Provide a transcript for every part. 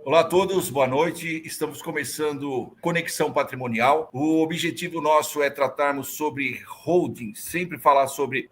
Olá a todos, boa noite. Estamos começando Conexão Patrimonial. O objetivo nosso é tratarmos sobre holding, sempre falar sobre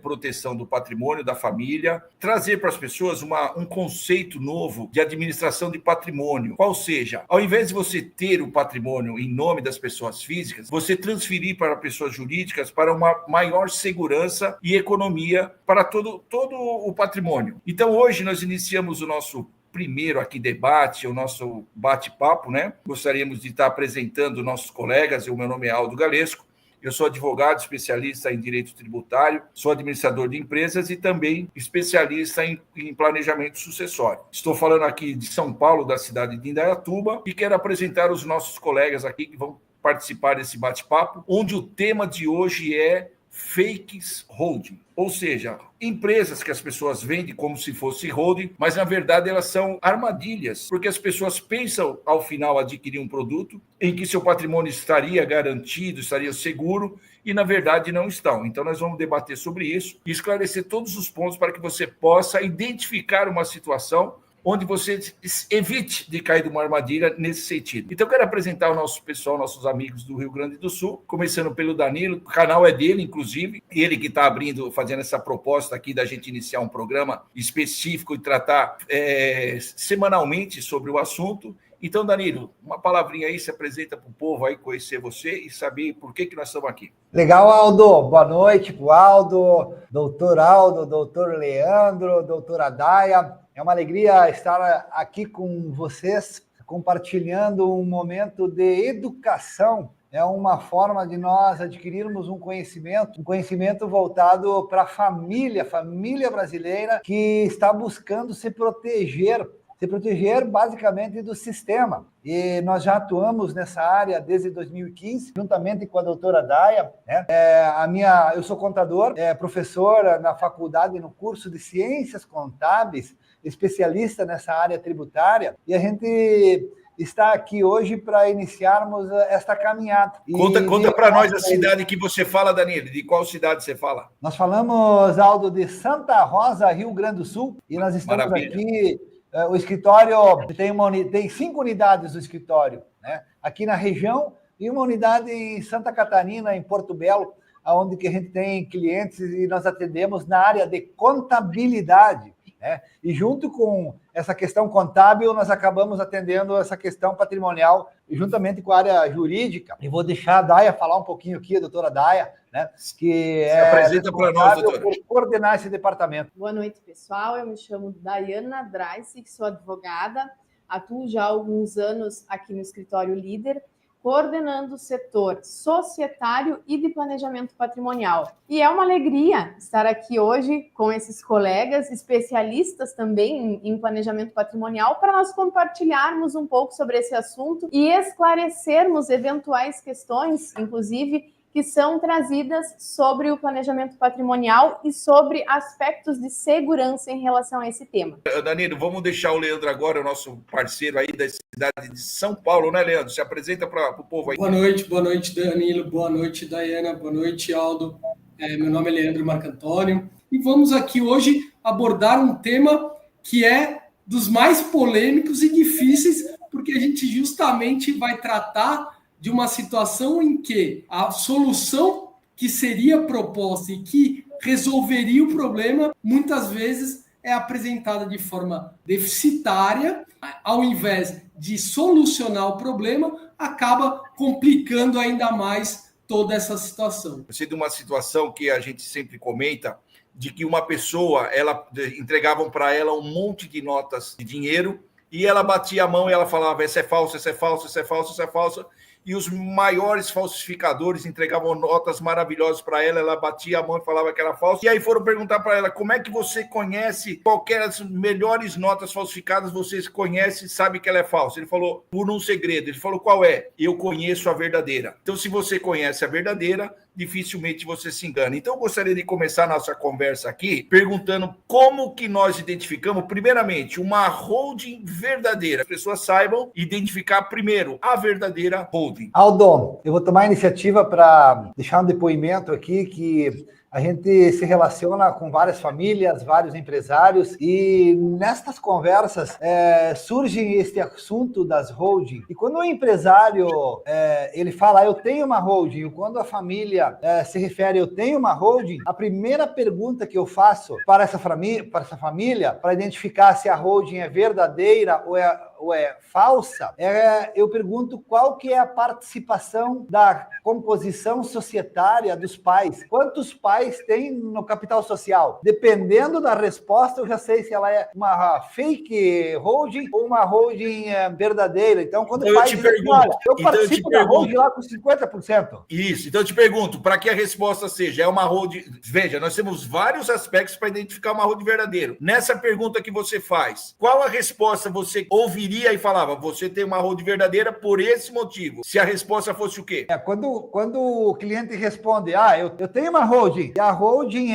proteção do patrimônio da família, trazer para as pessoas um conceito novo de administração de patrimônio. Qual seja, ao invés de você ter o patrimônio em nome das pessoas físicas, você transferir para pessoas jurídicas para uma maior segurança e economia para todo o patrimônio. Então, hoje nós iniciamos o nosso primeiro aqui debate, o nosso bate-papo, né? Gostaríamos de estar apresentando nossos colegas. O meu nome é Aldo Galesco, eu sou advogado, especialista em direito tributário, sou administrador de empresas e também especialista em planejamento sucessório. Estou falando aqui de São Paulo, da cidade de Indaiatuba, e quero apresentar os nossos colegas aqui que vão participar desse bate-papo, onde o tema de hoje é fakes holding, ou seja, empresas que as pessoas vendem como se fosse holding, mas na verdade elas são armadilhas, porque as pessoas pensam ao final adquirir um produto em que seu patrimônio estaria garantido, estaria seguro, e na verdade não estão. Então nós vamos debater sobre isso e esclarecer todos os pontos para que você possa identificar uma situação onde você evite de cair de uma armadilha nesse sentido. Então, eu quero apresentar o nosso pessoal, nossos amigos do Rio Grande do Sul, começando pelo Danilo, o canal é dele, inclusive, ele que está fazendo essa proposta aqui da gente iniciar um programa específico e tratar semanalmente sobre o assunto. Então, Danilo, uma palavrinha aí, se apresenta para o povo aí conhecer você e saber por que nós estamos aqui. Legal, Aldo. Boa noite para o Aldo, doutor Leandro, doutora Daia. É uma alegria estar aqui com vocês, compartilhando um momento de educação. É uma forma de nós adquirirmos um conhecimento voltado para a família brasileira que está buscando se proteger basicamente do sistema. E nós já atuamos nessa área desde 2015, juntamente com a doutora Daia, né? Eu sou contador, professor na faculdade, no curso de Ciências Contábeis, especialista nessa área tributária, e a gente está aqui hoje para iniciarmos esta caminhada. Conta para nós a cidade que você fala, Danilo. De qual cidade você fala? Nós falamos, Aldo, de Santa Rosa, Rio Grande do Sul, e nós estamos aqui. O escritório tem 5 unidades do escritório, né? Aqui na região, e uma unidade em Santa Catarina, em Porto Belo, onde que a gente tem clientes e nós atendemos na área de contabilidade, né? E junto com essa questão contábil, nós acabamos atendendo essa questão patrimonial juntamente com a área jurídica. E vou deixar a Daia falar um pouquinho aqui, a doutora Daia, né, que se apresenta para nós, doutora, por coordenar esse departamento. Boa noite, pessoal. Eu me chamo Daiana Drace, sou advogada, atuo já há alguns anos aqui no escritório Líder, coordenando o setor societário e de planejamento patrimonial. E é uma alegria estar aqui hoje com esses colegas, especialistas também em planejamento patrimonial, para nós compartilharmos um pouco sobre esse assunto e esclarecermos eventuais questões, inclusive, que são trazidas sobre o planejamento patrimonial e sobre aspectos de segurança em relação a esse tema. Danilo, vamos deixar o Leandro agora, o nosso parceiro aí da cidade de São Paulo, né, Leandro? Se apresenta para o povo aí. Boa noite, Danilo. Boa noite, Daiana. Boa noite, Aldo. Meu nome é Leandro Marcantônio e vamos aqui hoje abordar um tema que é dos mais polêmicos e difíceis, porque a gente justamente vai tratar de uma situação em que a solução que seria proposta e que resolveria o problema, muitas vezes é apresentada de forma deficitária, ao invés de solucionar o problema, acaba complicando ainda mais toda essa situação. Eu sei de uma situação que a gente sempre comenta, de que uma pessoa, entregavam para ela um monte de notas de dinheiro, e ela batia a mão e ela falava, essa é falsa, essa é falsa, essa é falsa, essa é falsa. E os maiores falsificadores entregavam notas maravilhosas para ela, ela batia a mão e falava que era falsa. E aí foram perguntar para ela, como é que você conhece qualquer das melhores notas falsificadas, você conhece e sabe que ela é falsa? Ele falou, por um segredo. Ele falou, qual é? Eu conheço a verdadeira. Então, se você conhece a verdadeira, dificilmente você se engana. Então, eu gostaria de começar a nossa conversa aqui perguntando como que nós identificamos, primeiramente, uma holding verdadeira. As pessoas saibam identificar primeiro a verdadeira holding. Aldo, eu vou tomar a iniciativa para deixar um depoimento aqui que A gente se relaciona com várias famílias, vários empresários, e nestas conversas surge este assunto das holding. E quando o empresário ele fala, eu tenho uma holding, e quando a família se refere, eu tenho uma holding, a primeira pergunta que eu faço para essa família, para identificar se a holding é verdadeira ou é falsa, eu pergunto qual que é a participação da composição societária dos pais. Quantos pais tem no capital social? Dependendo da resposta, eu já sei se ela é uma fake holding ou uma holding verdadeira. Então, quando o pai diz, olha, eu participo da holding lá com 50%. Isso, então eu te pergunto, para que a resposta seja, é uma holding... Veja, nós temos vários aspectos para identificar uma holding verdadeira. Nessa pergunta que você faz, qual a resposta você ouviria e falava, você tem uma holding verdadeira por esse motivo? Se a resposta fosse o quê? Quando o cliente responde, eu tenho uma holding, e a holding,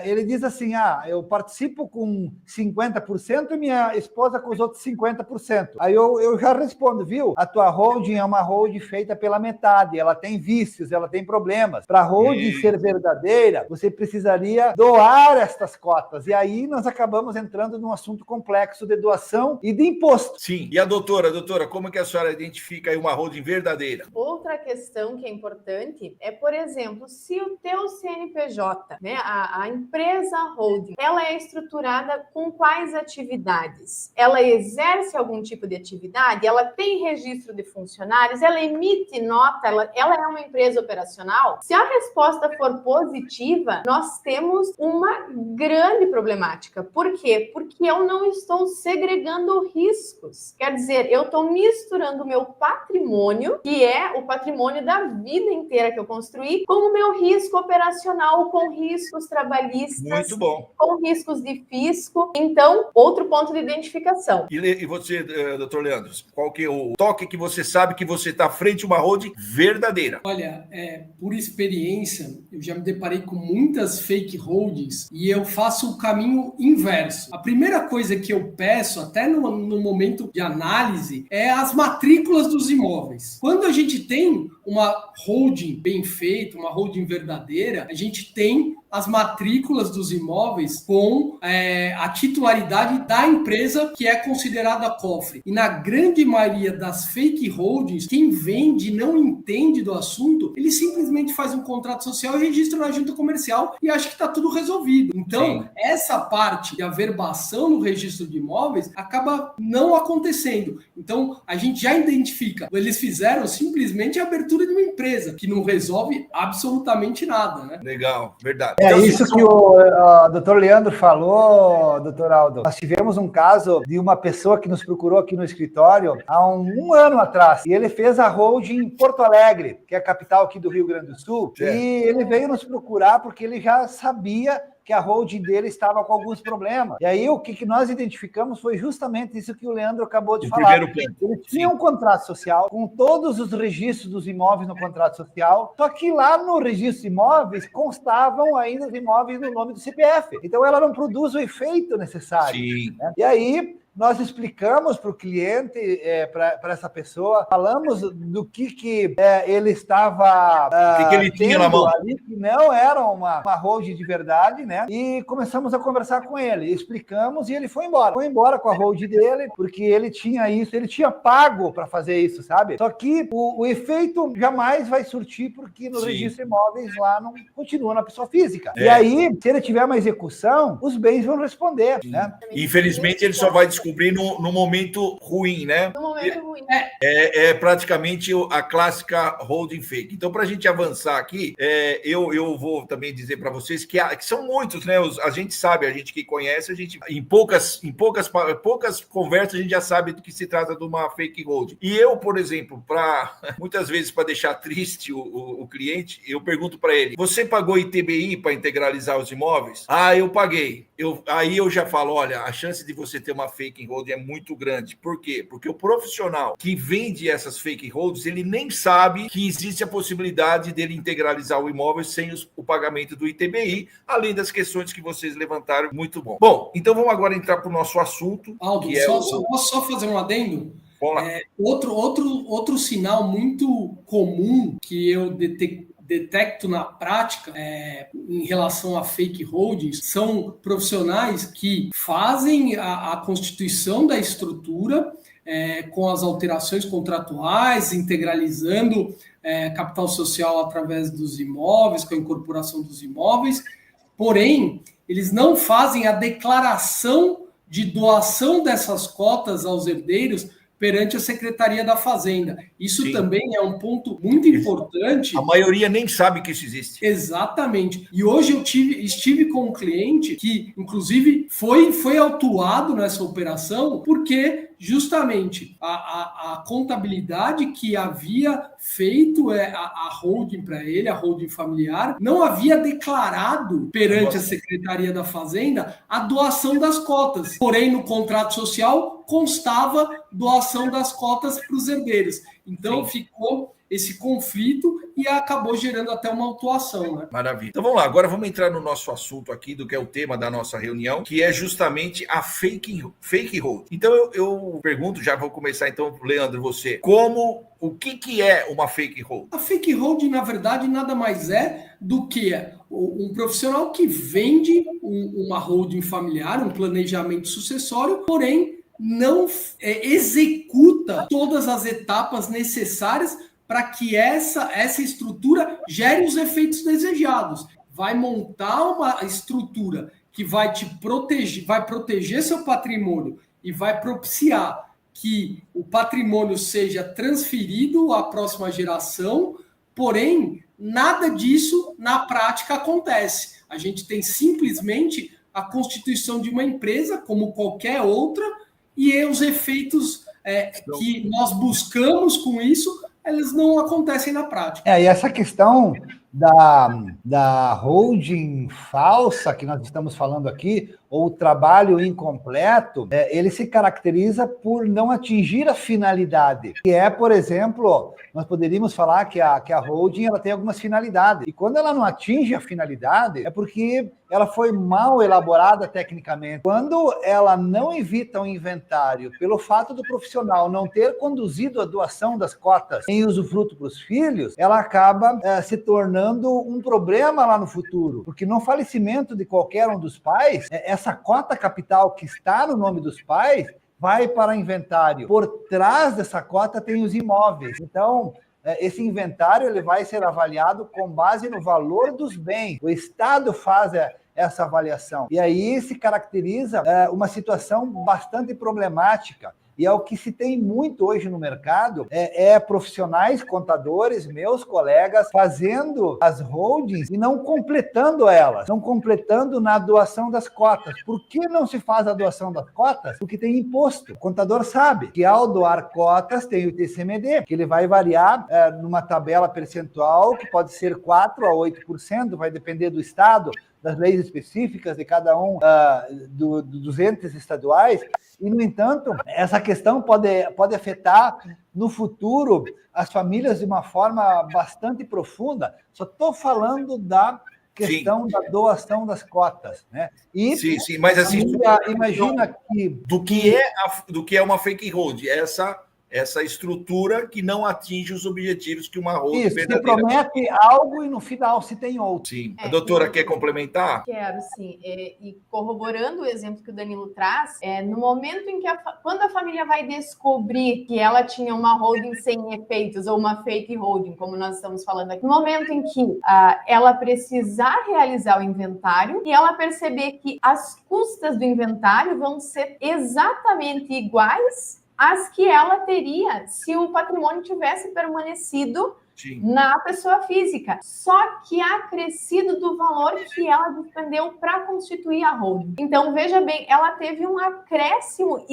ele diz assim, eu participo com 50% e minha esposa com os outros 50%. Aí eu já respondo, viu? A tua holding é uma holding feita pela metade, ela tem vícios, ela tem problemas. Para a holding ser verdadeira, você precisaria doar estas cotas. E aí nós acabamos entrando num assunto complexo de doação e de imposto. Sim. E a doutora, como que a senhora identifica aí uma holding verdadeira? Outra questão que é importante é, por exemplo, se o teu CNPJ, né, a empresa holding, ela é estruturada com quais atividades? Ela exerce algum tipo de atividade? Ela tem registro de funcionários? Ela emite nota? Ela é uma empresa operacional? Se a resposta for positiva, nós temos uma grande problemática. Por quê? Porque eu não estou segregando riscos. Quer dizer, eu estou misturando o meu patrimônio, que é o patrimônio da vida inteira que eu construí, com o meu risco operacional, com riscos trabalhistas, muito bom, com riscos de fisco. Então, outro ponto de identificação. E você, doutor Leandro, qual que é o toque que você sabe que você está frente a uma holding verdadeira? Olha, por experiência, eu já me deparei com muitas fake holdings e eu faço o caminho inverso. A primeira coisa que eu peço, até no momento de análise, é as matrículas dos imóveis. Quando a gente tem uma holding bem feita, uma holding verdadeira, a gente tem as matrículas dos imóveis com a titularidade da empresa que é considerada cofre. E na grande maioria das fake holdings, quem vende não entende do assunto, ele simplesmente faz um contrato social e registra na junta comercial e acha que está tudo resolvido. Então, essa parte de averbação no registro de imóveis acaba não acontecendo. Então, a gente já identifica. Eles fizeram simplesmente a abertura de uma empresa, que não resolve absolutamente nada, né? Legal, verdade. É então, isso que o doutor Leandro falou, doutor Aldo. Nós tivemos um caso de uma pessoa que nos procurou aqui no escritório há um ano atrás. E ele fez a holding em Porto Alegre, que é a capital aqui do Rio Grande do Sul. E ele veio nos procurar porque ele já sabia que a holding dele estava com alguns problemas. E aí o que nós identificamos foi justamente isso que o Leandro acabou de falar. Ele tinha um contrato social com todos os registros dos imóveis no contrato social, só que lá no registro de imóveis constavam ainda os imóveis no nome do CPF. Então ela não produz o efeito necessário. Né? E aí nós explicamos para o cliente, para essa pessoa, falamos do que ele estava que ele tinha na mão ali, que não era uma holding de verdade, né? E começamos a conversar com ele, explicamos e ele foi embora. Foi embora com a holding dele, porque ele tinha isso, ele tinha pago para fazer isso, sabe? Só que o efeito jamais vai surtir, porque no registro de imóveis lá não continua na pessoa física. E aí, se ele tiver uma execução, os bens vão responder, né? Infelizmente, ele só vai descobrir no momento ruim, né? No momento ruim. É praticamente a clássica holding fake. Então, para a gente avançar aqui, eu vou também dizer para vocês que são muitos, né? A gente sabe, a gente que conhece, a gente em poucas conversas a gente já sabe do que se trata de uma fake holding. E eu, por exemplo, muitas vezes para deixar triste o cliente, eu pergunto para ele: você pagou ITBI para integralizar os imóveis? Eu paguei. Aí eu já falo: olha, a chance de você ter uma fake holding é muito grande. Por quê? Porque o profissional que vende essas fake holdings, ele nem sabe que existe a possibilidade dele integralizar o imóvel sem o pagamento do ITBI, além das questões que vocês levantaram. Muito bom. Bom, então vamos agora entrar para o nosso assunto. Aldo, posso só fazer um adendo? Vamos lá. Outro sinal muito comum que eu detecto na prática em relação a fake holdings são profissionais que fazem a constituição da estrutura com as alterações contratuais, integralizando capital social através dos imóveis, com a incorporação dos imóveis, porém, eles não fazem a declaração de doação dessas cotas aos herdeiros perante a Secretaria da Fazenda. Isso Sim. também é um ponto muito importante. A maioria nem sabe que isso existe. Exatamente. E hoje eu estive com um cliente que, inclusive, foi autuado nessa operação porque justamente a contabilidade que havia feito a holding para ele, a holding familiar, não havia declarado perante a Secretaria da Fazenda a doação das cotas. Porém, no contrato social constava doação das cotas para os herdeiros. Então, Sim. ficou esse conflito e acabou gerando até uma autuação, né? Maravilha. Então vamos lá, agora vamos entrar no nosso assunto aqui, do que é o tema da nossa reunião, que é justamente a fake hold. Então eu pergunto, já vou começar então, Leandro, você, o que é uma fake hold? A fake hold, na verdade, nada mais é do que um profissional que vende uma holding familiar, um planejamento sucessório, porém não executa todas as etapas necessárias para que essa estrutura gere os efeitos desejados. Vai montar uma estrutura que vai te proteger, vai proteger seu patrimônio e vai propiciar que o patrimônio seja transferido à próxima geração, porém, nada disso na prática acontece. A gente tem simplesmente a constituição de uma empresa, como qualquer outra, e os efeitos que nós buscamos com isso, eles não acontecem na prática. E essa questão da holding falsa que nós estamos falando aqui, ou trabalho incompleto, ele se caracteriza por não atingir a finalidade. Que é, por exemplo, nós poderíamos falar que a holding ela tem algumas finalidades. E quando ela não atinge a finalidade, é porque ela foi mal elaborada tecnicamente. Quando ela não evita o inventário, pelo fato do profissional não ter conduzido a doação das cotas em usufruto para os filhos, ela acaba se tornando um problema lá no futuro. Porque no falecimento de qualquer um dos pais, essa cota capital que está no nome dos pais vai para inventário. Por trás dessa cota tem os imóveis. Então, esse inventário ele vai ser avaliado com base no valor dos bens. O Estado faz essa avaliação. E aí se caracteriza uma situação bastante problemática. E é o que se tem muito hoje no mercado, profissionais, contadores, meus colegas, fazendo as holdings e não completando elas, não completando na doação das cotas. Por que não se faz a doação das cotas? Porque tem imposto. O contador sabe que ao doar cotas tem o ITCMD, que ele vai variar numa tabela percentual que pode ser 4% a 8%, vai depender do estado, das leis específicas de cada um dos entes estaduais. E, no entanto, essa questão pode afetar no futuro as famílias de uma forma bastante profunda. Só estou falando da questão da doação das cotas, né? E sim, mas assim, imagina que do que é uma fake hold, essa estrutura que não atinge os objetivos que uma holding verdadeira... se promete algo e no final se tem outro. Sim. A doutora quer complementar? Quero, sim. E corroborando o exemplo que o Danilo traz, no momento em que quando a família vai descobrir que ela tinha uma holding sem efeitos ou uma fake holding, como nós estamos falando aqui, no momento em que ela precisar realizar o inventário e ela perceber que as custas do inventário vão ser exatamente iguais as que ela teria se o patrimônio tivesse permanecido na pessoa física, só que acrescido do valor que ela despendeu para constituir a holding. Então, veja bem, ela teve um acréscimo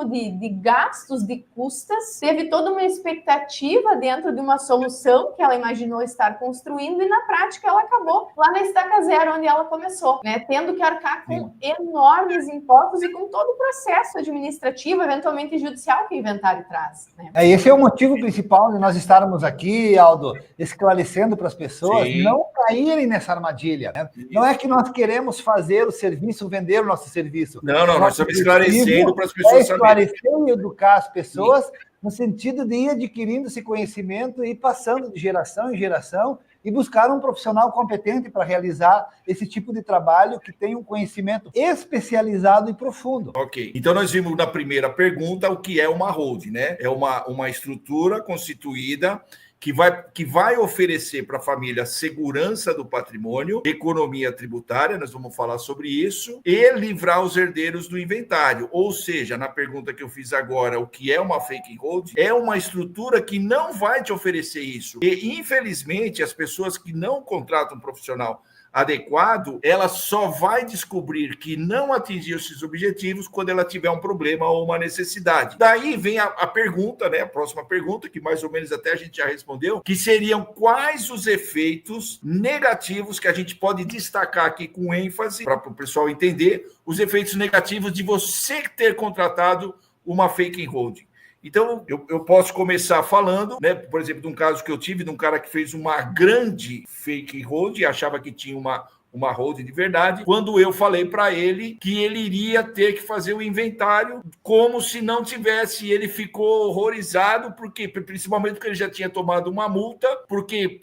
de gastos, de custas, teve toda uma expectativa dentro de uma solução que ela imaginou estar construindo e, na prática, ela acabou lá na estaca zero, onde ela começou, né? Tendo que arcar com enormes impostos e com todo o processo administrativo, eventualmente judicial, que o inventário traz, né? Esse é o motivo principal de nós estarmos aqui, Aldo, esclarecendo para as pessoas não caírem nessa armadilha, né? Não é que nós queremos fazer o serviço, vender o nosso serviço. Não, nós estamos esclarecendo para as pessoas saberem. Esclarecer e educar as pessoas no sentido de ir adquirindo esse conhecimento e passando de geração em geração e buscar um profissional competente para realizar esse tipo de trabalho que tem um conhecimento especializado e profundo. Ok. Então, nós vimos na primeira pergunta o que é uma holding, né? É uma estrutura constituída que vai oferecer para a família segurança do patrimônio, economia tributária, nós vamos falar sobre isso, e livrar os herdeiros do inventário. Ou seja, na pergunta que eu fiz agora, o que é uma fake holding? É uma estrutura que não vai te oferecer isso. E, infelizmente, as pessoas que não contratam um profissional adequado, ela só vai descobrir que não atingiu esses objetivos quando ela tiver um problema ou uma necessidade. Daí vem a pergunta, né? A próxima pergunta, que mais ou menos até a gente já respondeu, que seriam quais os efeitos negativos que a gente pode destacar aqui com ênfase, para o pessoal entender, os efeitos negativos de você ter contratado uma fake holding. Então, eu posso começar falando, né, por exemplo, de um caso que eu tive, de um cara que fez uma grande fake holding, achava que tinha uma holding de verdade, quando eu falei para ele que ele iria ter que fazer o inventário como se não tivesse. Ele ficou horrorizado, porque, principalmente porque ele já tinha tomado uma multa, porque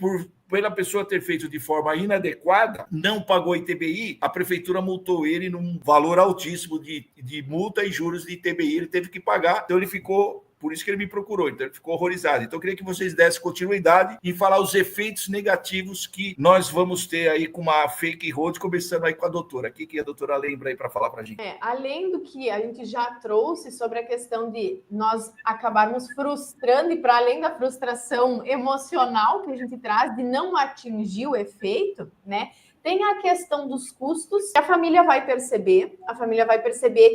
pela pessoa ter feito de forma inadequada, não pagou ITBI, a prefeitura multou ele num valor altíssimo de multa e juros de ITBI, ele teve que pagar, então ele ficou... Por isso que ele me procurou, então ele ficou horrorizado. Então eu queria que vocês dessem continuidade e falar os efeitos negativos que nós vamos ter aí com uma fake holding, começando aí com a doutora. O que a doutora lembra aí para falar para a gente? Além do que a gente já trouxe sobre a questão de nós acabarmos frustrando, e para além da frustração emocional que a gente traz de não atingir o efeito, né? Tem a questão dos custos, que a família vai perceber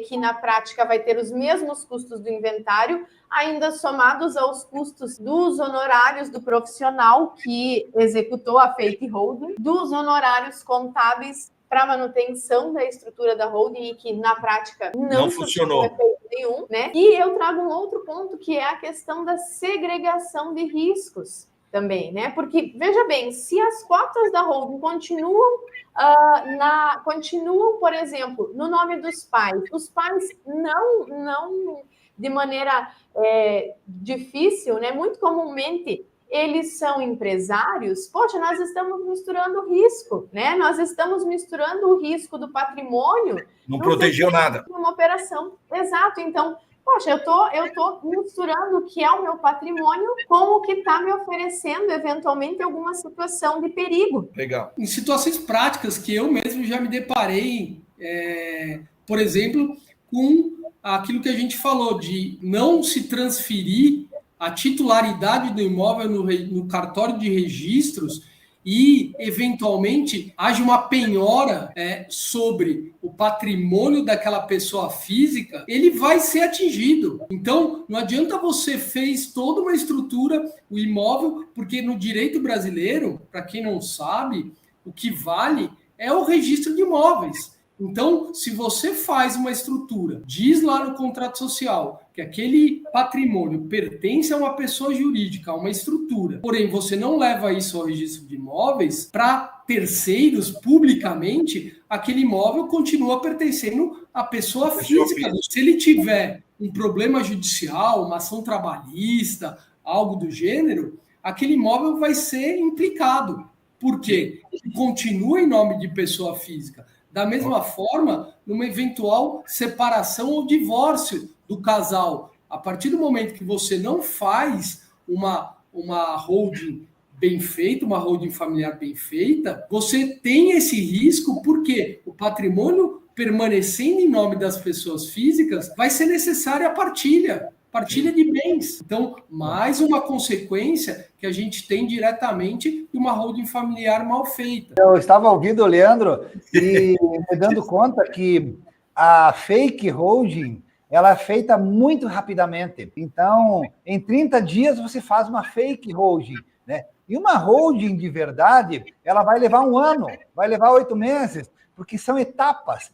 que na prática vai ter os mesmos custos do inventário, ainda somados aos custos dos honorários do profissional que executou a fake holding, dos honorários contábeis para manutenção da estrutura da holding e que na prática não funcionou efeito nenhum, né? E eu trago um outro ponto que é a questão da segregação de riscos também, né? Porque, veja bem, se as cotas da holding continuam, por exemplo, no nome dos pais, os pais não de maneira difícil, né? Muito comumente, eles são empresários, poxa, nós estamos misturando risco, né? Nós estamos misturando o risco do patrimônio. Não protegeu nada. Uma operação, exato, então... Poxa, eu tô misturando o que é o meu patrimônio com o que está me oferecendo, eventualmente, alguma situação de perigo. Legal. Em situações práticas que eu mesmo já me deparei, por exemplo, com aquilo que a gente falou, de não se transferir a titularidade do imóvel no cartório de registros e, eventualmente, haja uma penhora sobre o patrimônio daquela pessoa física, ele vai ser atingido. Então, não adianta você fez toda uma estrutura, o imóvel, porque no direito brasileiro, para quem não sabe, o que vale é o registro de imóveis. Então, se você faz uma estrutura, diz lá no contrato social que aquele patrimônio pertence a uma pessoa jurídica, a uma estrutura, porém você não leva isso ao registro de imóveis, para terceiros, publicamente, aquele imóvel continua pertencendo à pessoa física. Se ele tiver um problema judicial, uma ação trabalhista, algo do gênero, aquele imóvel vai ser implicado. Por quê? Ele continua em nome de pessoa física. Da mesma forma, numa eventual separação ou divórcio do casal, a partir do momento que você não faz uma holding bem feita, uma holding familiar bem feita, você tem esse risco porque o patrimônio permanecendo em nome das pessoas físicas, vai ser necessária a partilha de bens. Então, mais uma consequência que a gente tem diretamente de uma holding familiar mal feita. Eu estava ouvindo o Leandro e me dando conta que a fake holding, ela é feita muito rapidamente. Então, em 30 dias você faz uma fake holding, né? E uma holding de verdade, ela vai levar 1 ano, vai levar 8 meses, porque são etapas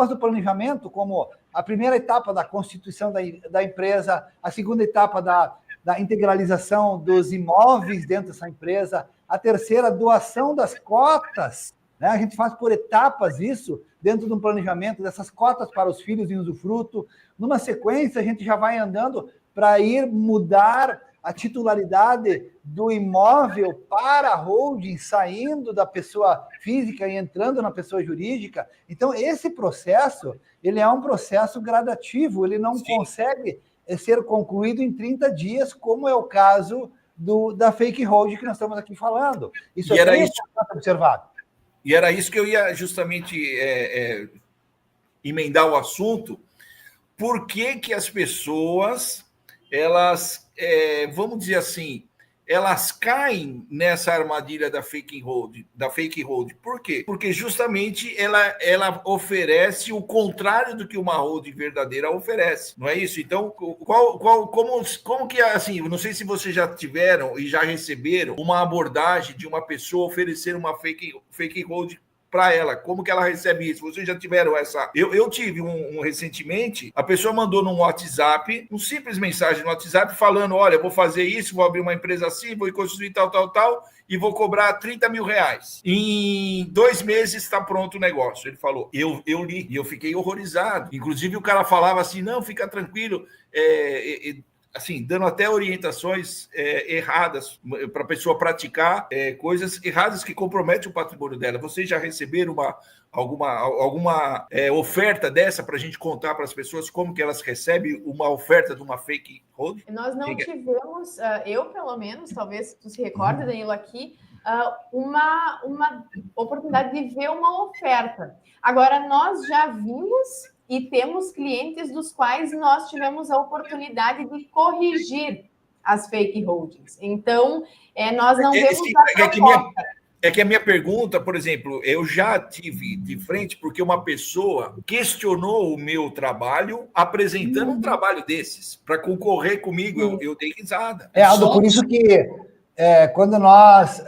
do planejamento, como a primeira etapa da constituição da empresa, a segunda etapa da integralização dos imóveis dentro dessa empresa, a terceira, doação das cotas, né? A gente faz por etapas isso, dentro de um planejamento dessas cotas para os filhos em usufruto. Numa sequência, a gente já vai andando para ir mudar a titularidade do imóvel para a holding, saindo da pessoa física e entrando na pessoa jurídica. Então, esse processo, ele é um processo gradativo, ele não consegue ser concluído em 30 dias, como é o caso da fake holding que nós estamos aqui falando. Isso é observado. E era isso que eu ia justamente emendar o assunto. Por que as pessoas, elas, vamos dizer assim, elas caem nessa armadilha da fake hold. Por quê? Porque justamente ela oferece o contrário do que uma hold verdadeira oferece, não é isso? Então, como que, assim, não sei se vocês já tiveram e já receberam uma abordagem de uma pessoa oferecer uma fake hold para ela, como que ela recebe isso? Vocês já tiveram essa? Eu tive um recentemente, a pessoa mandou num WhatsApp, uma simples mensagem no WhatsApp falando, olha, eu vou fazer isso, vou abrir uma empresa assim, vou construir tal, e vou cobrar 30 mil reais. Em 2 meses está pronto o negócio. Ele falou, eu li, e eu fiquei horrorizado. Inclusive o cara falava assim, não, fica tranquilo, assim, dando até orientações erradas para a pessoa praticar coisas erradas que comprometem o patrimônio dela. Vocês já receberam alguma oferta dessa para a gente contar para as pessoas como que elas recebem uma oferta de uma fake hold? Nós não tivemos, eu pelo menos, talvez tu se recorde, Danilo, aqui, uma oportunidade de ver uma oferta. Agora, nós já vimos e temos clientes dos quais nós tivemos a oportunidade de corrigir as fake holdings. Então, nós não vemos que a minha pergunta, por exemplo, eu já tive de frente porque uma pessoa questionou o meu trabalho apresentando um trabalho desses para concorrer comigo. Eu dei risada. Aldo, por isso que quando nós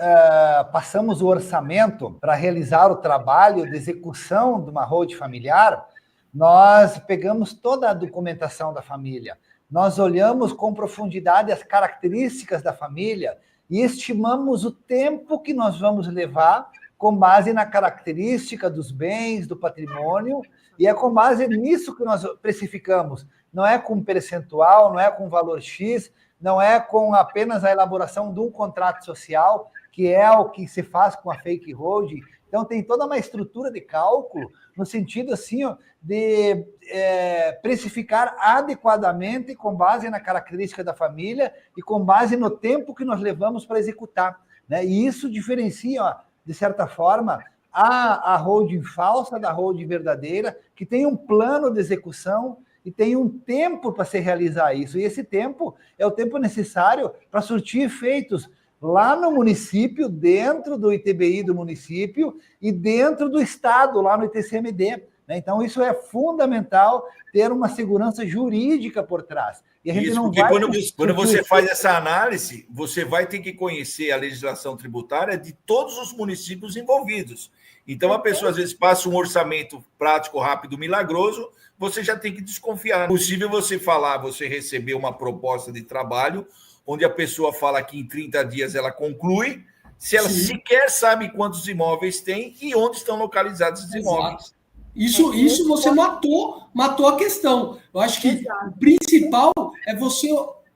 passamos o orçamento para realizar o trabalho de execução de uma hold familiar, nós pegamos toda a documentação da família, nós olhamos com profundidade as características da família e estimamos o tempo que nós vamos levar com base na característica dos bens, do patrimônio, e é com base nisso que nós precificamos. Não é com percentual, não é com valor X, não é com apenas a elaboração de um contrato social, que é o que se faz com a fake holding. Então, tem toda uma estrutura de cálculo no sentido assim, de precificar adequadamente com base na característica da família e com base no tempo que nós levamos para executar, né? E isso diferencia, de certa forma, a holding falsa da holding verdadeira, que tem um plano de execução e tem um tempo para se realizar isso. E esse tempo é o tempo necessário para surtir efeitos lá no município, dentro do ITBI do município e dentro do estado, lá no ITCMD. Né? Então, isso é fundamental, ter uma segurança jurídica por trás. E a gente não porque vai... quando você faz essa análise, você vai ter que conhecer a legislação tributária de todos os municípios envolvidos. Então, a pessoa, às vezes, passa um orçamento prático, rápido, milagroso, você já tem que desconfiar. É possível você receber uma proposta de trabalho onde a pessoa fala que em 30 dias ela conclui, se ela sequer sabe quantos imóveis tem e onde estão localizados os imóveis. Isso você matou a questão. Eu acho que o principal é você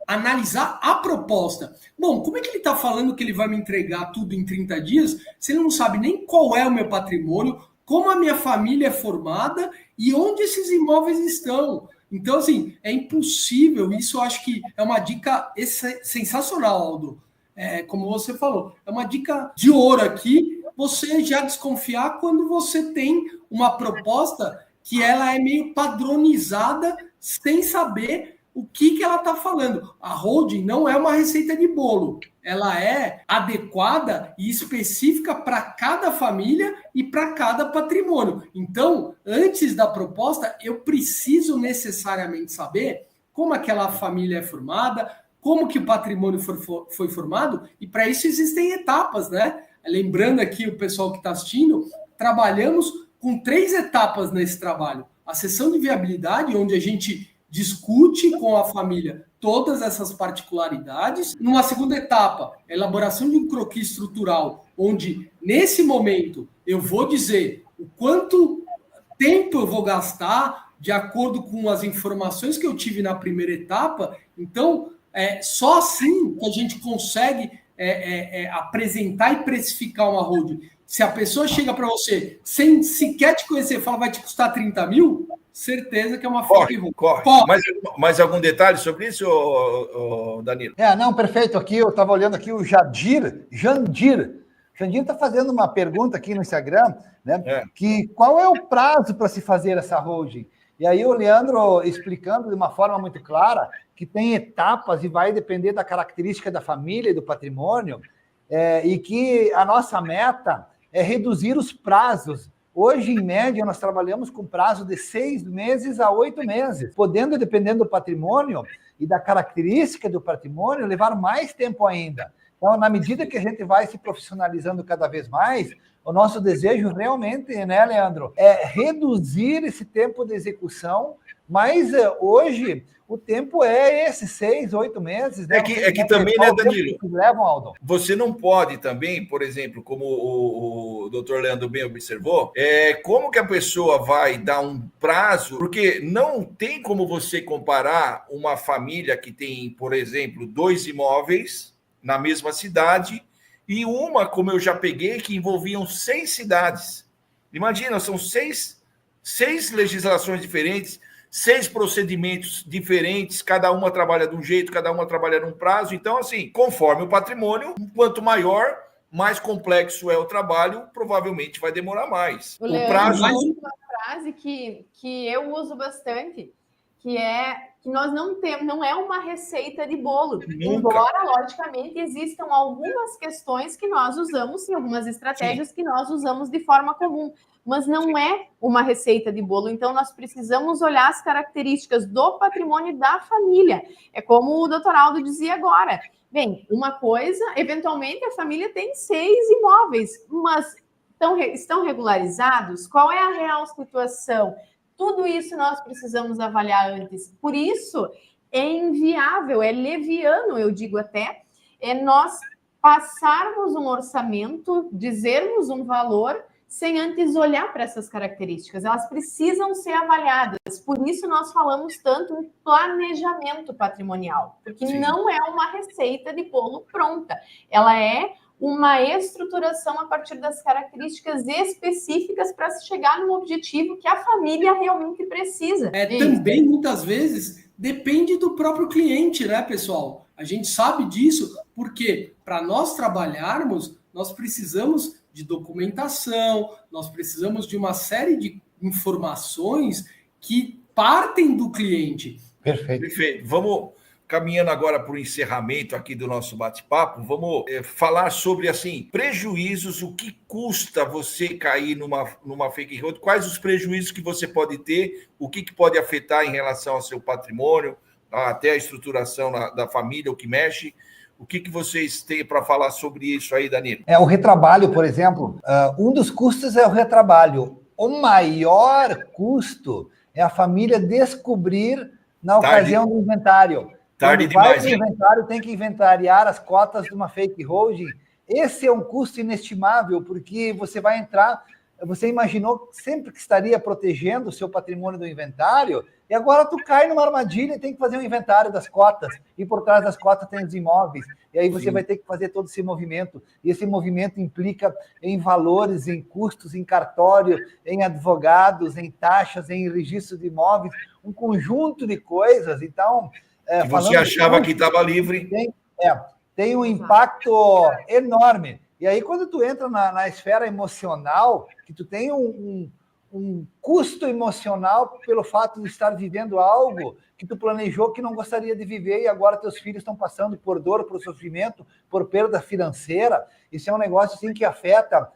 analisar a proposta. Bom, como é que ele está falando que ele vai me entregar tudo em 30 dias se ele não sabe nem qual é o meu patrimônio, como a minha família é formada e onde esses imóveis estão? Então, assim, é impossível. Isso eu acho que é uma dica sensacional, Aldo. Como você falou, é uma dica de ouro aqui, você já desconfiar quando você tem uma proposta que ela é meio padronizada, sem saber o que ela está falando. A holding não é uma receita de bolo. Ela é adequada e específica para cada família e para cada patrimônio. Então, antes da proposta, eu preciso necessariamente saber como aquela família é formada, como que o patrimônio foi formado, e para isso existem etapas, né? Lembrando aqui o pessoal que está assistindo, trabalhamos com 3 etapas nesse trabalho. A sessão de viabilidade, onde a gente discute com a família todas essas particularidades. Numa segunda etapa, a elaboração de um croquis estrutural, onde, nesse momento, eu vou dizer o quanto tempo eu vou gastar de acordo com as informações que eu tive na primeira etapa. Então, só assim que a gente consegue apresentar e precificar uma holding. Se a pessoa chega para você sem sequer te conhecer e fala vai te custar 30 mil, certeza que é uma fake holding. Corre. Mais algum detalhe sobre isso, Danilo? Não, perfeito. Aqui eu estava olhando aqui o Jandir. Jandir está fazendo uma pergunta aqui no Instagram, né? Que qual é o prazo para se fazer essa holding? E aí o Leandro explicando de uma forma muito clara que tem etapas e vai depender da característica da família e do patrimônio, e que a nossa meta é reduzir os prazos. Hoje, em média, nós trabalhamos com prazo de 6 meses a 8 meses, podendo, dependendo do patrimônio e da característica do patrimônio, levar mais tempo ainda. Então, na medida que a gente vai se profissionalizando cada vez mais, o nosso desejo realmente, né, Leandro, é reduzir esse tempo de execução, mas hoje o tempo é esse, 6, 8 meses. Né? É que também, né, Danilo? Levam, Aldo? Você não pode também, por exemplo, como o doutor Leandro bem observou, como que a pessoa vai dar um prazo, porque não tem como você comparar uma família que tem, por exemplo, 2 imóveis na mesma cidade e uma, como eu já peguei, que envolviam 6 cidades. Imagina, são 6 legislações diferentes, 6 procedimentos diferentes, cada uma trabalha de um jeito, cada uma trabalha num prazo. Então, assim, conforme o patrimônio, quanto maior, mais complexo é o trabalho, provavelmente vai demorar mais. O prazo... uma frase que eu uso bastante, que é que nós não é uma receita de bolo. Nunca. Embora, logicamente, existam algumas questões que nós usamos, sim, algumas estratégias que nós usamos de forma comum, mas não é uma receita de bolo. Então, nós precisamos olhar as características do patrimônio da família. É como o doutor Aldo dizia agora. Bem, uma coisa, eventualmente a família tem 6 imóveis, mas estão regularizados? Qual é a real situação? Tudo isso nós precisamos avaliar antes. Por isso, é inviável, é leviano, eu digo até, nós passarmos um orçamento, dizermos um valor, sem antes olhar para essas características. Elas precisam ser avaliadas. Por isso, nós falamos tanto em planejamento patrimonial, porque Sim. não é uma receita de bolo pronta. Ela é uma estruturação a partir das características específicas para se chegar no objetivo que a família realmente precisa. Também, muitas vezes, depende do próprio cliente, né, pessoal? A gente sabe disso porque, para nós trabalharmos, nós precisamos de documentação, nós precisamos de uma série de informações que partem do cliente. Perfeito. Vamos caminhando agora para o encerramento aqui do nosso bate-papo, vamos falar sobre, assim, prejuízos, o que custa você cair numa fake hold, quais os prejuízos que você pode ter, o que pode afetar em relação ao seu patrimônio, até a estruturação da família, o que mexe. O que vocês têm para falar sobre isso aí, Danilo? O retrabalho, por exemplo, um dos custos é o retrabalho. O maior custo é a família descobrir na ocasião do inventário. Tarde demais, vai no inventário, tem que inventariar as cotas de uma fake holding. Esse é um custo inestimável, porque você vai entrar, você imaginou sempre que estaria protegendo o seu patrimônio do inventário, e agora tu cai numa armadilha e tem que fazer um inventário das cotas, e por trás das cotas tem os imóveis, e aí você vai ter que fazer todo esse movimento, e esse movimento implica em valores, em custos, em cartório, em advogados, em taxas, em registro de imóveis, um conjunto de coisas. Então, que você achava que estava livre. Tem um impacto enorme. E aí, quando tu entra na esfera emocional, que tu tem um custo emocional pelo fato de estar vivendo algo que tu planejou que não gostaria de viver e agora teus filhos estão passando por dor, por sofrimento, por perda financeira, isso é um negócio assim, que afeta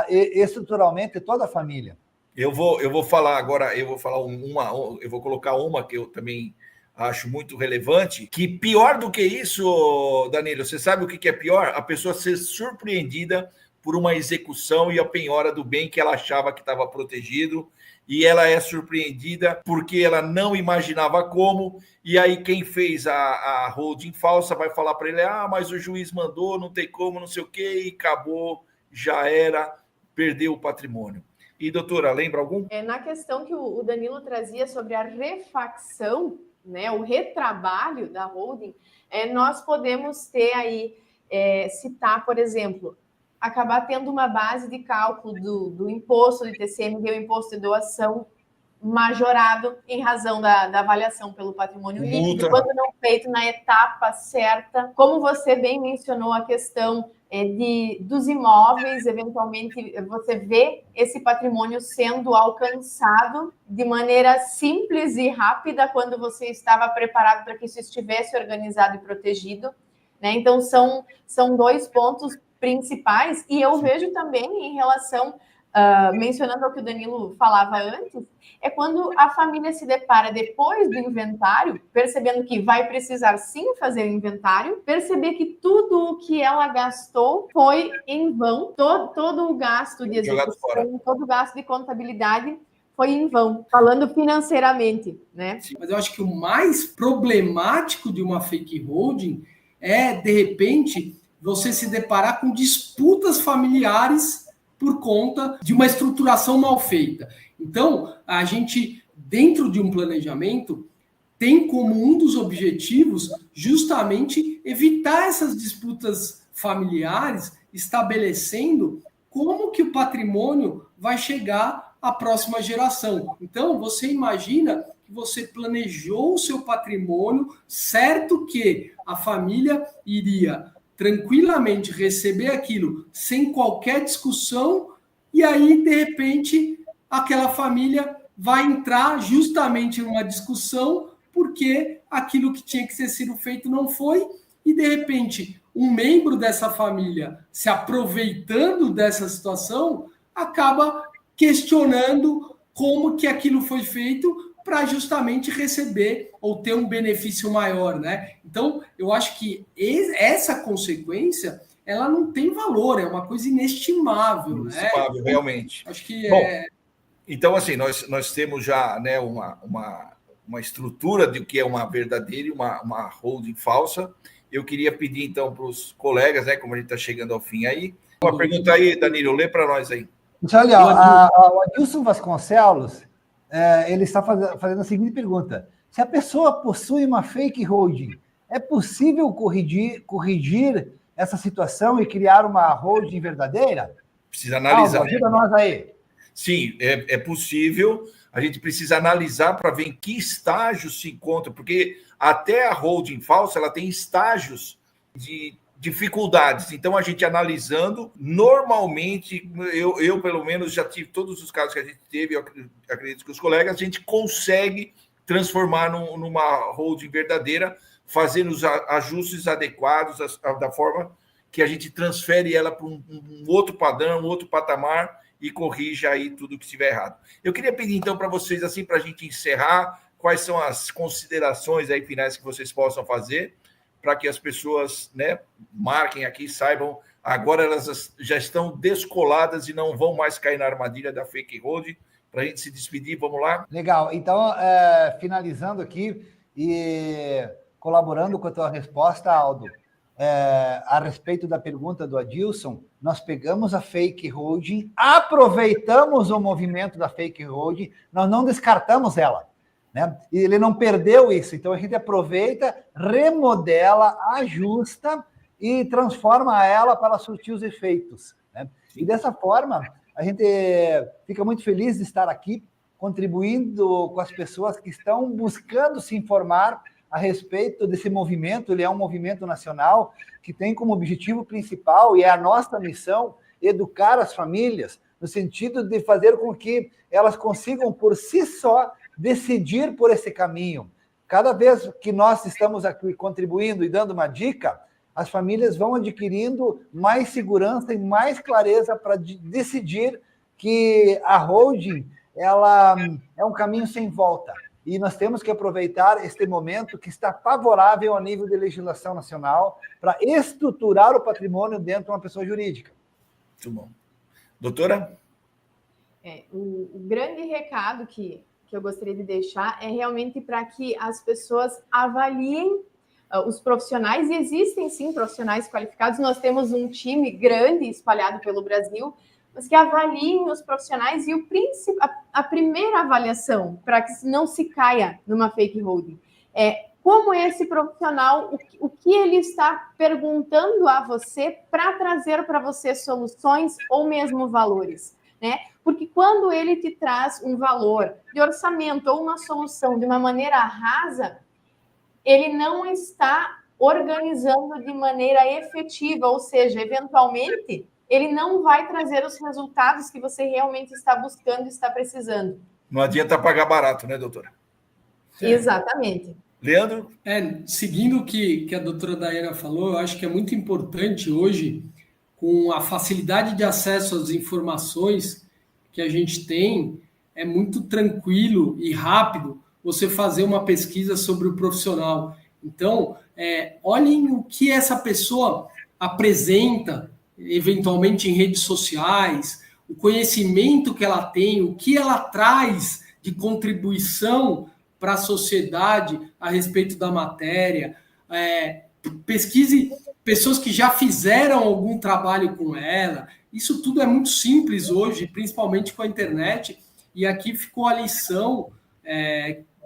estruturalmente toda a família. Eu vou falar agora, eu vou colocar uma que eu também acho muito relevante, que pior do que isso, Danilo, você sabe o que é pior? A pessoa ser surpreendida por uma execução e a penhora do bem que ela achava que estava protegido, e ela é surpreendida porque ela não imaginava como, e aí quem fez a holding falsa vai falar para ele, mas o juiz mandou, não tem como, não sei o quê, e acabou, já era, perdeu o patrimônio. E, doutora, lembra algum? Na questão que o Danilo trazia sobre a refacção, né, o retrabalho da holding, nós podemos ter aí, citar, por exemplo, acabar tendo uma base de cálculo do imposto de TCMD, o imposto de doação, majorado em razão da avaliação pelo patrimônio líquido, quando não feito na etapa certa. Como você bem mencionou, a questão dos imóveis, eventualmente você vê esse patrimônio sendo alcançado de maneira simples e rápida quando você estava preparado para que isso estivesse organizado e protegido, né? Então, são dois pontos principais, e eu vejo também em relação, mencionando o que o Danilo falava antes, é quando a família se depara depois do inventário, percebendo que vai precisar sim fazer o inventário, perceber que tudo o que ela gastou foi em vão, todo o gasto de execução, todo o gasto de contabilidade foi em vão, falando financeiramente, né? Mas eu acho que o mais problemático de uma fake holding é, de repente, você se deparar com disputas familiares por conta de uma estruturação mal feita. Então, a gente, dentro de um planejamento, tem como um dos objetivos justamente evitar essas disputas familiares, estabelecendo como que o patrimônio vai chegar à próxima geração. Então, você imagina que você planejou o seu patrimônio, certo que a família iria tranquilamente receber aquilo sem qualquer discussão, e aí, de repente, aquela família vai entrar justamente numa discussão porque aquilo que tinha que ter sido feito não foi, e, de repente, um membro dessa família, se aproveitando dessa situação, acaba questionando como que aquilo foi feito para justamente receber ou ter um benefício maior, né? Então, eu acho que essa consequência, ela não tem valor, é uma coisa inestimável, inestimável, né? Realmente. Acho que Bom, então, assim, nós temos já, né, uma estrutura de o que é uma verdadeira e uma holding falsa. Eu queria pedir, então, para os colegas, né, como a gente está chegando ao fim aí, uma pergunta aí, Danilo, lê para nós aí. Então, olha, o Adilson Vasconcelos, ele está fazendo a seguinte pergunta: se a pessoa possui uma fake holding, é possível corrigir essa situação e criar uma holding verdadeira? Precisa analisar. Ajuda nós aí. Sim, é possível. A gente precisa analisar para ver em que estágio se encontra, porque até a holding falsa ela tem estágios de dificuldades. Então, a gente analisando, normalmente, eu pelo menos já tive todos os casos que a gente teve, eu acredito que os colegas, a gente consegue transformar numa holding verdadeira, fazendo os ajustes adequados da forma que a gente transfere ela para um outro padrão, um outro patamar, e corrija aí tudo que estiver errado. Eu queria pedir, então, para vocês, assim, para a gente encerrar, quais são as considerações aí finais que vocês possam fazer, para que as pessoas, né, marquem aqui, saibam, agora elas já estão descoladas e não vão mais cair na armadilha da fake holding. Para a gente se despedir, vamos lá? Legal. Então, finalizando aqui e colaborando com a tua resposta, Aldo, a respeito da pergunta do Adilson, nós pegamos a fake holding, aproveitamos o movimento da fake holding, nós não descartamos ela, né? E ele não perdeu isso, então a gente aproveita, remodela, ajusta e transforma ela para surtir os efeitos, né? E dessa forma, a gente fica muito feliz de estar aqui, contribuindo com as pessoas que estão buscando se informar a respeito desse movimento. Ele é um movimento nacional que tem como objetivo principal, e é a nossa missão, educar as famílias, no sentido de fazer com que elas consigam, por si só, decidir por esse caminho. Cada vez que nós estamos aqui contribuindo e dando uma dica, as famílias vão adquirindo mais segurança e mais clareza para decidir que a holding ela é um caminho sem volta. E nós temos que aproveitar este momento que está favorável a nível de legislação nacional para estruturar o patrimônio dentro de uma pessoa jurídica. Muito bom. Doutora? O grande recado que eu gostaria de deixar é realmente para que as pessoas avaliem os profissionais, e existem sim profissionais qualificados. Nós temos um time grande espalhado pelo Brasil, mas que avaliem os profissionais e a primeira avaliação, para que não se caia numa fake holding, é como esse profissional, o que ele está perguntando a você para trazer para você soluções ou mesmo valores, né? Porque quando ele te traz um valor de orçamento ou uma solução de uma maneira rasa, ele não está organizando de maneira efetiva, ou seja, eventualmente, ele não vai trazer os resultados que você realmente está buscando e está precisando. Não adianta pagar barato, né, doutora? Exatamente. Leandro? Seguindo o que a doutora Daiana falou, eu acho que é muito importante hoje, com a facilidade de acesso às informações que a gente tem, é muito tranquilo e rápido você fazer uma pesquisa sobre o profissional. Então, olhem o que essa pessoa apresenta, eventualmente em redes sociais, o conhecimento que ela tem, o que ela traz de contribuição para a sociedade a respeito da matéria. Pesquise pessoas que já fizeram algum trabalho com ela. Isso tudo é muito simples hoje, principalmente com a internet. E aqui ficou a lição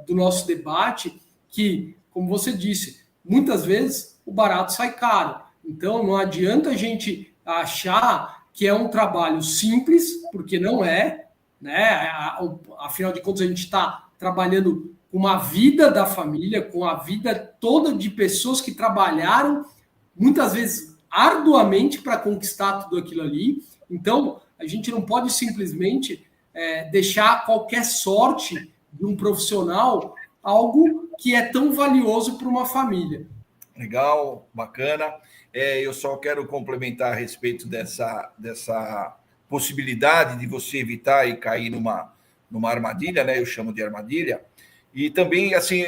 do nosso debate, que, como você disse, muitas vezes o barato sai caro. Então, não adianta a gente achar que é um trabalho simples, porque não é, né? Afinal de contas, a gente está trabalhando com uma vida da família, com a vida toda de pessoas que trabalharam, muitas vezes arduamente, para conquistar tudo aquilo ali. Então, a gente não pode simplesmente deixar qualquer sorte de um profissional algo que é tão valioso para uma família. Legal, bacana. Eu só quero complementar a respeito dessa possibilidade de você evitar e cair numa armadilha, né? Eu chamo de armadilha. E também, assim,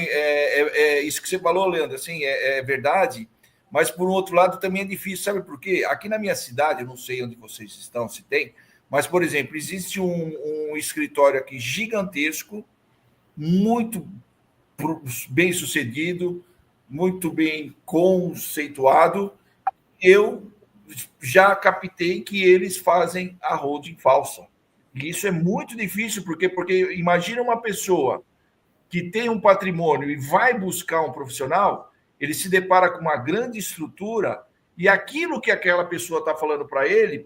isso que você falou, Leandro, assim, é verdade, mas, por um outro lado, também é difícil, sabe por quê? Aqui na minha cidade, eu não sei onde vocês estão, se tem, mas, por exemplo, existe um escritório aqui gigantesco, muito bem sucedido, muito bem conceituado. Eu já captei que eles fazem a holding falsa. E isso é muito difícil, porque imagina uma pessoa que tem um patrimônio e vai buscar um profissional, ele se depara com uma grande estrutura e aquilo que aquela pessoa está falando para ele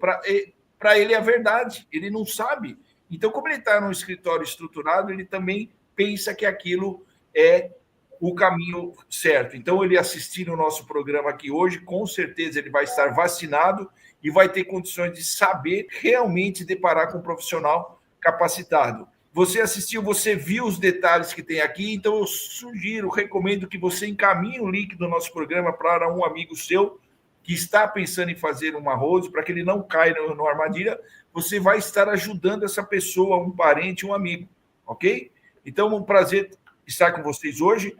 é a verdade, ele não sabe. Então, como ele está num escritório estruturado, ele também pensa que aquilo é o caminho certo. Então, ele assistindo o nosso programa aqui hoje, com certeza ele vai estar vacinado e vai ter condições de saber realmente deparar com um profissional capacitado. Você assistiu, você viu os detalhes que tem aqui, então eu sugiro, recomendo que você encaminhe o link do nosso programa para um amigo seu que está pensando em fazer uma holding, para que ele não caia na armadilha. Você vai estar ajudando essa pessoa, um parente, um amigo, ok? Então, um prazer estar com vocês hoje.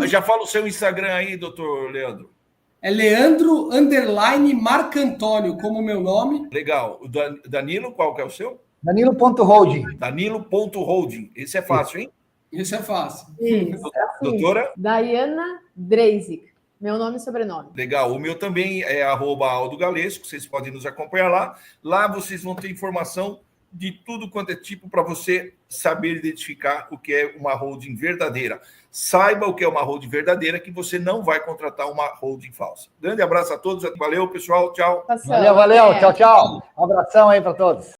Já fala o seu Instagram aí, doutor Leandro. É Leandro_Marcantônio, como o meu nome. Legal. O Danilo, qual que é o seu? Danilo.holding. Danilo.holding. Esse é fácil, hein? Esse é fácil. Isso, assim, doutora? Daiana Dreisic. Meu nome e sobrenome. Legal. O meu também é @AldoGalesco. Vocês podem nos acompanhar lá. Lá vocês vão ter informação de tudo quanto é tipo para você saber identificar o que é uma holding verdadeira. Saiba o que é uma holding verdadeira, que você não vai contratar uma holding falsa. Grande abraço a todos. Valeu, pessoal. Tchau. Valeu. Tchau, tchau. Um abração aí para todos.